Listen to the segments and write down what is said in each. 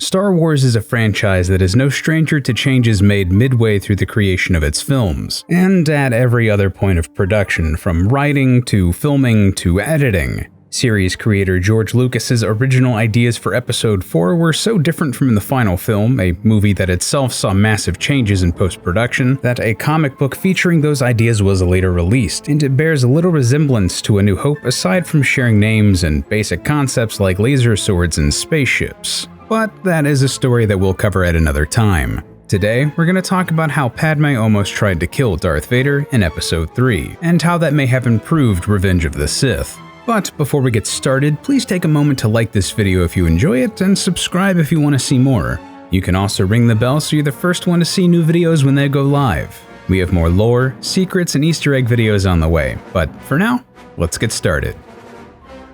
Star Wars is a franchise that is no stranger to changes made midway through the creation of its films, and at every other point of production, from writing to filming to editing. Series creator George Lucas's original ideas for Episode 4 were so different from the final film, a movie that itself saw massive changes in post-production, that a comic book featuring those ideas was later released, and it bears little resemblance to A New Hope aside from sharing names and basic concepts like laser swords and spaceships. But that is a story that we'll cover at another time. Today, we're going to talk about how Padme almost tried to kill Darth Vader in Episode 3, and how that may have improved Revenge of the Sith. But before we get started, please take a moment to like this video if you enjoy it, and subscribe if you want to see more. You can also ring the bell so you're the first one to see new videos when they go live. We have more lore, secrets, and Easter egg videos on the way, but for now, let's get started.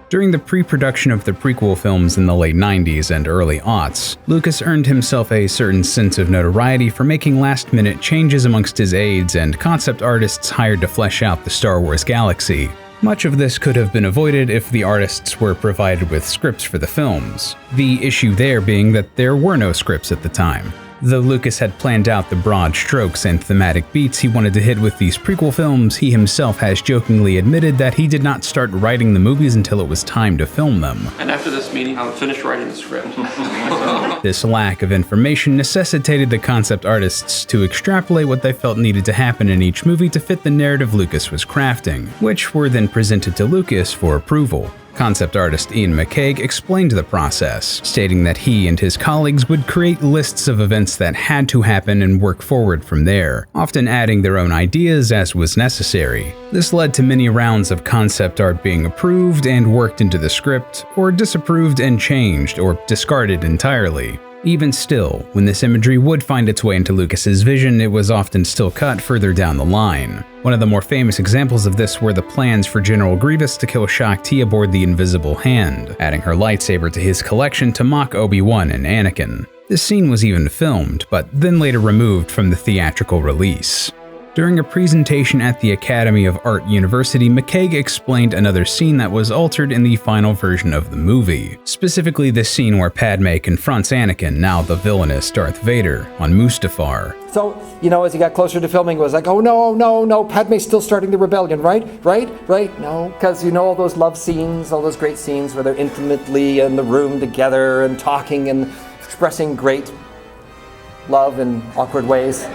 During the pre-production of the prequel films in the late 90s and early aughts, Lucas earned himself a certain sense of notoriety for making last-minute changes amongst his aides and concept artists hired to flesh out the Star Wars galaxy. Much of this could have been avoided if the artists were provided with scripts for the films, the issue there being that there were no scripts at the time. Though Lucas had planned out the broad strokes and thematic beats he wanted to hit with these prequel films, he himself has jokingly admitted that he did not start writing the movies until it was time to film them. And after this meeting, I'll finish writing the script. This lack of information necessitated the concept artists to extrapolate what they felt needed to happen in each movie to fit the narrative Lucas was crafting, which were then presented to Lucas for approval. Concept artist Ian McCaig explained the process, stating that he and his colleagues would create lists of events that had to happen and work forward from there, often adding their own ideas as was necessary. This led to many rounds of concept art being approved and worked into the script, or disapproved and changed, or discarded entirely. Even still, when this imagery would find its way into Lucas's vision, it was often still cut further down the line. One of the more famous examples of this were the plans for General Grievous to kill Shaak Ti aboard the Invisible Hand, adding her lightsaber to his collection to mock Obi-Wan and Anakin. This scene was even filmed, but then later removed from the theatrical release. During a presentation at the Academy of Art University, McCaig explained another scene that was altered in the final version of the movie. Specifically the scene where Padme confronts Anakin, now the villainous Darth Vader, on Mustafar. So, as he got closer to filming, it was like, oh no, Padme's still starting the rebellion, right? No, because all those love scenes, all those great scenes where they're intimately in the room together and talking and expressing great love in awkward ways.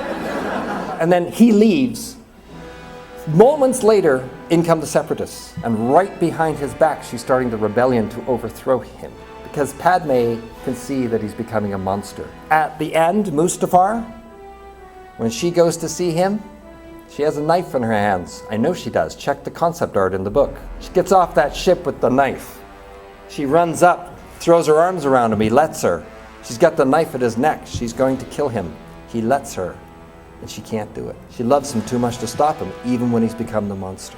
And then he leaves. Moments later, in come the Separatists. And right behind his back, she's starting the rebellion to overthrow him. Because Padme can see that he's becoming a monster. At the end, Mustafar, when she goes to see him, she has a knife in her hands. I know she does. Check the concept art in the book. She gets off that ship with the knife. She runs up, throws her arms around him. He lets her. She's got the knife at his neck. She's going to kill him. He lets her. And she can't do it. She loves him too much to stop him, even when he's become the monster.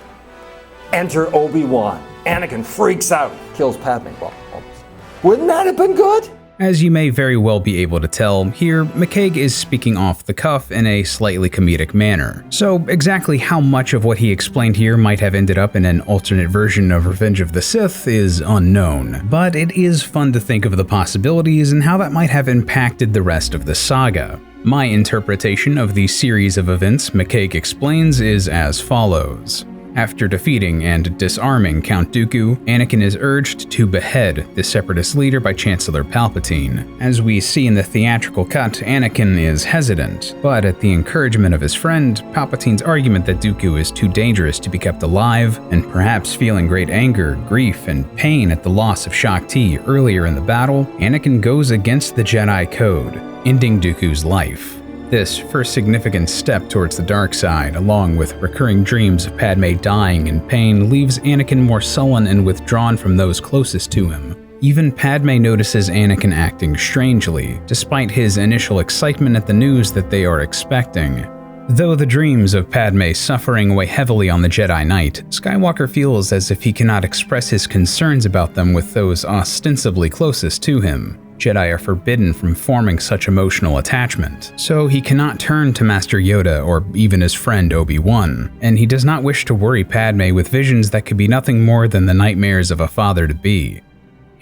Enter Obi-Wan. Anakin freaks out, kills Padme. Well, almost. Wouldn't that have been good? As you may very well be able to tell, here McCaig is speaking off the cuff in a slightly comedic manner. So exactly how much of what he explained here might have ended up in an alternate version of Revenge of the Sith is unknown, but it is fun to think of the possibilities and how that might have impacted the rest of the saga. My interpretation of the series of events McCaig explains is as follows. After defeating and disarming Count Dooku, Anakin is urged to behead the Separatist leader by Chancellor Palpatine. As we see in the theatrical cut, Anakin is hesitant, but at the encouragement of his friend, Palpatine's argument that Dooku is too dangerous to be kept alive, and perhaps feeling great anger, grief, and pain at the loss of Shaak Ti earlier in the battle, Anakin goes against the Jedi Code, ending Dooku's life. This first significant step towards the dark side, along with recurring dreams of Padme dying in pain, leaves Anakin more sullen and withdrawn from those closest to him. Even Padme notices Anakin acting strangely, despite his initial excitement at the news that they are expecting. Though the dreams of Padme suffering weigh heavily on the Jedi Knight, Skywalker feels as if he cannot express his concerns about them with those ostensibly closest to him. Jedi are forbidden from forming such emotional attachment, so he cannot turn to Master Yoda or even his friend Obi-Wan, and he does not wish to worry Padme with visions that could be nothing more than the nightmares of a father-to-be.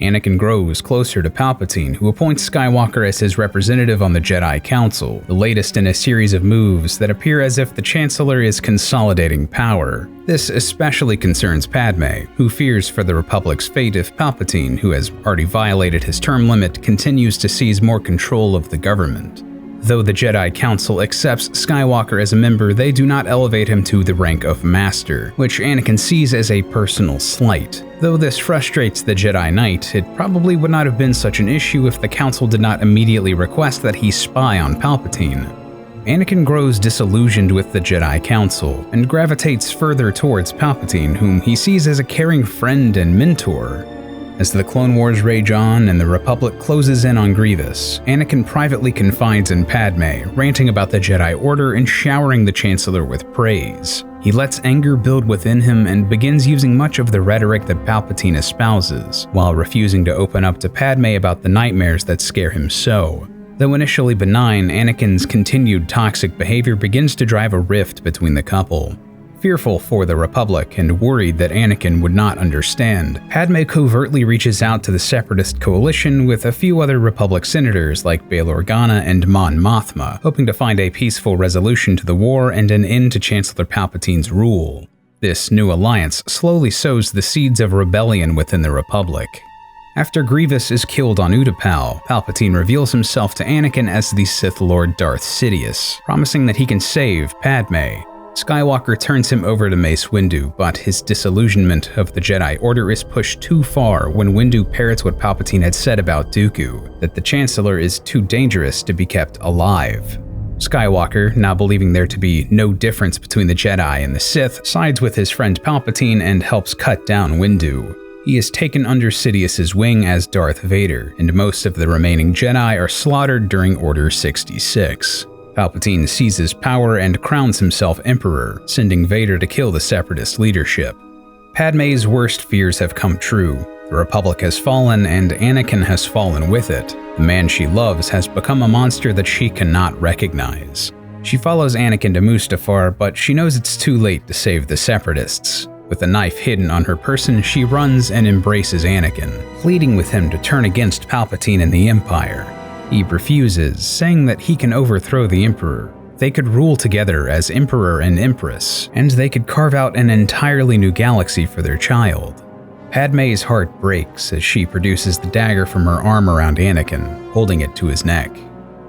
Anakin grows closer to Palpatine, who appoints Skywalker as his representative on the Jedi Council, the latest in a series of moves that appear as if the Chancellor is consolidating power. This especially concerns Padme, who fears for the Republic's fate if Palpatine, who has already violated his term limit, continues to seize more control of the government. Though the Jedi Council accepts Skywalker as a member, they do not elevate him to the rank of Master, which Anakin sees as a personal slight. Though this frustrates the Jedi Knight, it probably would not have been such an issue if the Council did not immediately request that he spy on Palpatine. Anakin grows disillusioned with the Jedi Council and gravitates further towards Palpatine, whom he sees as a caring friend and mentor. As the Clone Wars rage on and the Republic closes in on Grievous, Anakin privately confides in Padme, ranting about the Jedi Order and showering the Chancellor with praise. He lets anger build within him and begins using much of the rhetoric that Palpatine espouses, while refusing to open up to Padme about the nightmares that scare him so. Though initially benign, Anakin's continued toxic behavior begins to drive a rift between the couple. Fearful for the Republic and worried that Anakin would not understand, Padme covertly reaches out to the Separatist coalition with a few other Republic senators like Bail Organa and Mon Mothma, hoping to find a peaceful resolution to the war and an end to Chancellor Palpatine's rule. This new alliance slowly sows the seeds of rebellion within the Republic. After Grievous is killed on Utapau, Palpatine reveals himself to Anakin as the Sith Lord Darth Sidious, promising that he can save Padme. Skywalker turns him over to Mace Windu, but his disillusionment of the Jedi Order is pushed too far when Windu parrots what Palpatine had said about Dooku, that the Chancellor is too dangerous to be kept alive. Skywalker, now believing there to be no difference between the Jedi and the Sith, sides with his friend Palpatine and helps cut down Windu. He is taken under Sidious's wing as Darth Vader, and most of the remaining Jedi are slaughtered during Order 66. Palpatine seizes power and crowns himself Emperor, sending Vader to kill the Separatist leadership. Padme's worst fears have come true. The Republic has fallen, and Anakin has fallen with it. The man she loves has become a monster that she cannot recognize. She follows Anakin to Mustafar, but she knows it's too late to save the Separatists. With a knife hidden on her person, she runs and embraces Anakin, pleading with him to turn against Palpatine and the Empire. He refuses, saying that he can overthrow the Emperor. They could rule together as Emperor and Empress, and they could carve out an entirely new galaxy for their child. Padme's heart breaks as she produces the dagger from her arm around Anakin, holding it to his neck.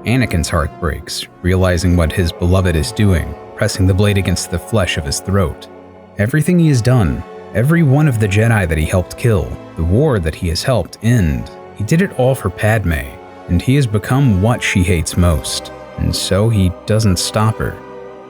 Anakin's heart breaks, realizing what his beloved is doing, pressing the blade against the flesh of his throat. Everything he has done, every one of the Jedi that he helped kill, the war that he has helped end, he did it all for Padme. And he has become what she hates most, and so he doesn't stop her.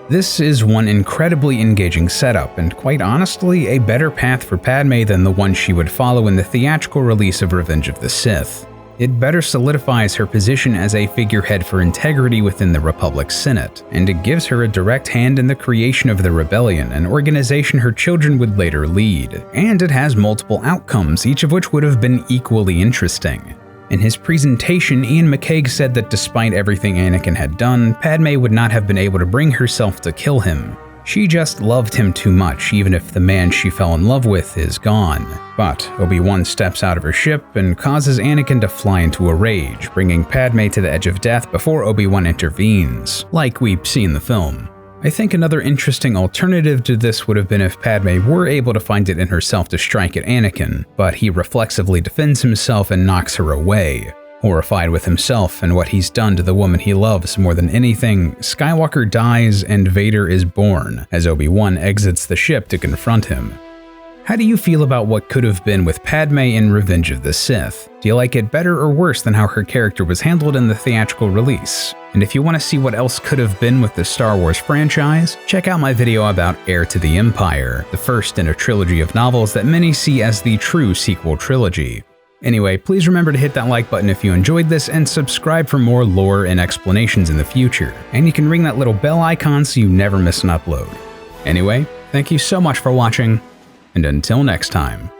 This is one incredibly engaging setup, and quite honestly, a better path for Padme than the one she would follow in the theatrical release of Revenge of the Sith. It better solidifies her position as a figurehead for integrity within the Republic Senate, and it gives her a direct hand in the creation of the Rebellion, an organization her children would later lead. And it has multiple outcomes, each of which would have been equally interesting. In his presentation, Ian McCaig said that despite everything Anakin had done, Padme would not have been able to bring herself to kill him. She just loved him too much, even if the man she fell in love with is gone. But Obi-Wan steps out of her ship and causes Anakin to fly into a rage, bringing Padme to the edge of death before Obi-Wan intervenes, like we see in the film. I think another interesting alternative to this would have been if Padme were able to find it in herself to strike at Anakin, but he reflexively defends himself and knocks her away. Horrified with himself and what he's done to the woman he loves more than anything, Skywalker dies and Vader is born, as Obi-Wan exits the ship to confront him. How do you feel about what could have been with Padme in Revenge of the Sith? Do you like it better or worse than how her character was handled in the theatrical release? And if you want to see what else could have been with the Star Wars franchise, check out my video about Heir to the Empire, the first in a trilogy of novels that many see as the true sequel trilogy. Anyway, please remember to hit that like button if you enjoyed this and subscribe for more lore and explanations in the future. And you can ring that little bell icon so you never miss an upload. Anyway, thank you so much for watching, and until next time.